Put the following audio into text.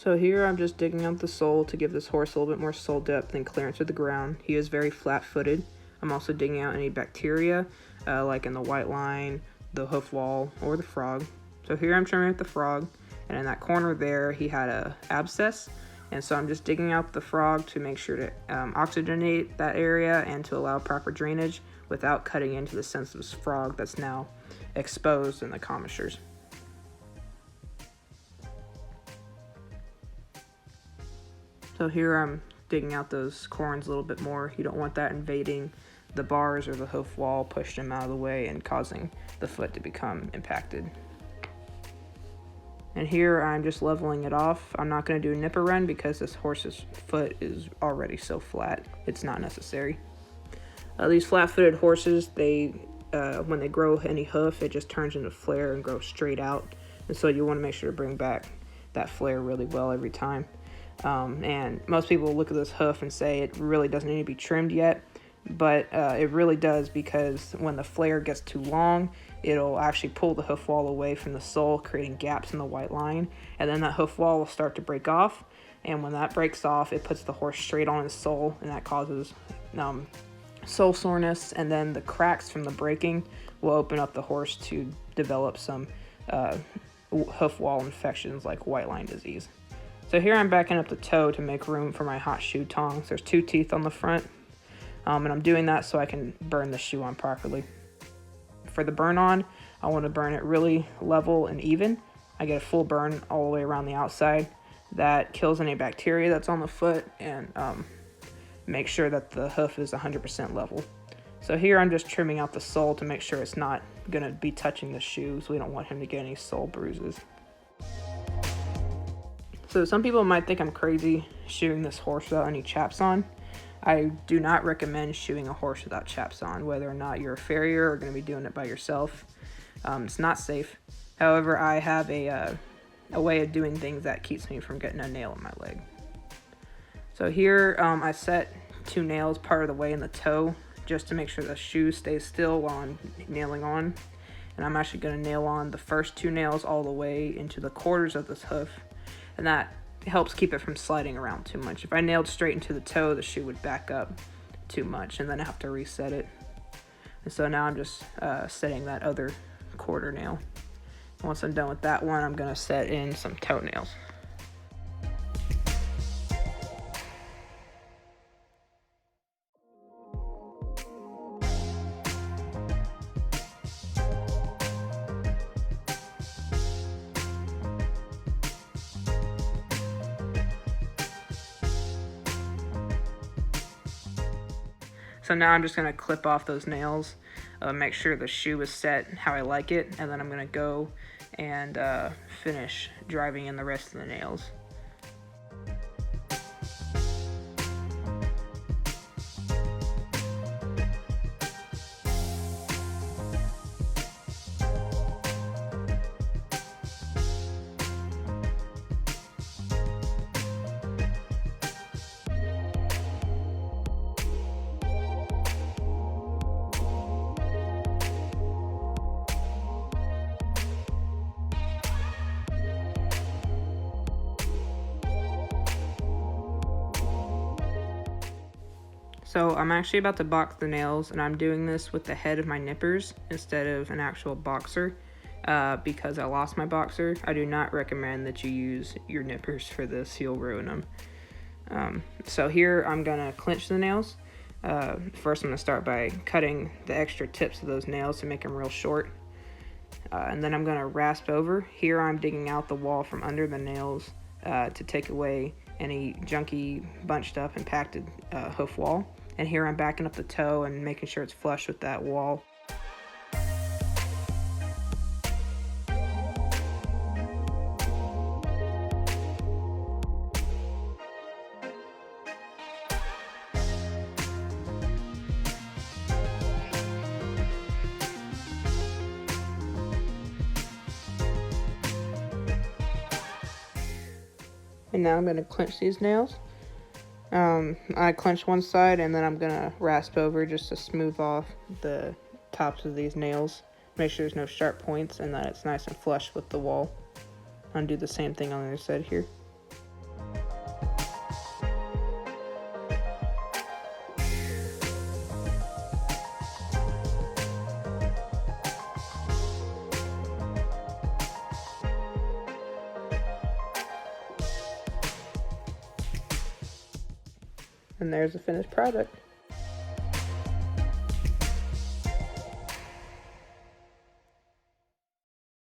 So here I'm just digging out the sole to give this horse a little bit more sole depth and clearance to the ground. He is very flat-footed. I'm also digging out any bacteria, like in the white line, the hoof wall, or the frog. So here I'm trimming out the frog, and in that corner there, he had a abscess. And so I'm just digging out the frog to make sure to oxygenate that area and to allow proper drainage without cutting into the sensitive frog that's now exposed in the commissures. So here I'm digging out those corns a little bit more. You don't want that invading the bars or the hoof wall, pushing them out of the way and causing the foot to become impacted. And here I'm just leveling it off. I'm not going to do a nipper run because this horse's foot is already so flat. It's not necessary. These flat-footed horses, when they grow any hoof, it just turns into flare and grows straight out. And so you want to make sure to bring back that flare really well every time. And most people look at this hoof and say it really doesn't need to be trimmed yet, but it really does, because when the flare gets too long, it'll actually pull the hoof wall away from the sole, creating gaps in the white line, and then that hoof wall will start to break off, and when that breaks off, it puts the horse straight on his sole, and that causes sole soreness, and then the cracks from the breaking will open up the horse to develop some hoof wall infections like white line disease. So here I'm backing up the toe to make room for my hot shoe tongs. There's 2 teeth on the front, and I'm doing that so I can burn the shoe on properly. For the burn on, I want to burn it really level and even. I get a full burn all the way around the outside. That kills any bacteria that's on the foot and make sure that the hoof is 100% level. So here I'm just trimming out the sole to make sure it's not going to be touching the shoe, so we don't want him to get any sole bruises. So some people might think I'm crazy shoeing this horse without any chaps on. I do not recommend shoeing a horse without chaps on, whether or not you're a farrier or going to be doing it by yourself. It's not safe. However, I have a way of doing things that keeps me from getting a nail in my leg. So here I set 2 nails part of the way in the toe just to make sure the shoe stays still while I'm nailing on. And I'm actually going to nail on the first 2 nails all the way into the quarters of this hoof. And that helps keep it from sliding around too much. If I nailed straight into the toe, the shoe would back up too much and then I have to reset it. And so now I'm just setting that other quarter nail. Once I'm done with that one, I'm going to set in some toenails. So now I'm just going to clip off those nails, make sure the shoe is set how I like it, and then I'm going to go and finish driving in the rest of the nails. So I'm actually about to box the nails, and I'm doing this with the head of my nippers instead of an actual boxer because I lost my boxer. I do not recommend that you use your nippers for this. You'll ruin them. So here I'm going to clinch the nails. First I'm going to start by cutting the extra tips of those nails to make them real short. And then I'm going to rasp over. Here I'm digging out the wall from under the nails to take away any junky, bunched up, impacted hoof wall. And here I'm backing up the toe and making sure it's flush with that wall. And now I'm going to clench these nails. I clench one side and then I'm going to rasp over just to smooth off the tops of these nails. Make sure there's no sharp points and that it's nice and flush with the wall. I'll do the same thing on the other side here. And there's the finished product.